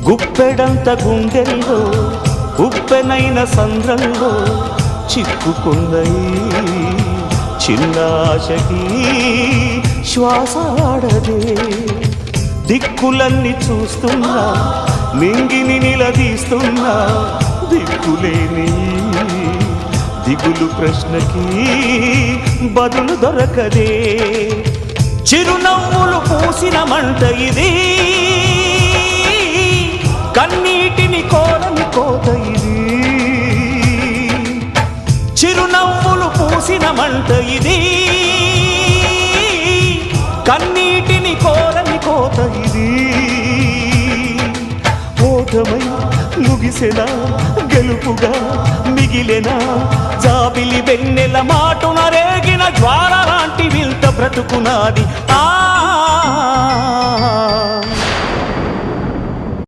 గుప్పెడంత గుండెల్లో ఉప్పెనైన సంద్రంలో చిక్కుకున్నయి చిన్నాశకి శ్వాసాడదే దిక్కులన్నీ చూస్తున్నా నింగిని నిలదీస్తున్నా దిక్కులేని దిగులు ప్రశ్నకి బదులు దొరకదే చిరునవ్వులు పూసిన మంట ఇది కన్నీటిని కోరని కోత ఇది చిరునవ్వులు పూసిన మంట ఇది కన్నీటిని కోరని కోత ఇది ఓటమై ముగిసెనా గెలుపుగా మిగిలెనా జాబిలి వెన్నెల మాటున రేగిన జ్వాల లాంటి వింత బ్రతుకునాది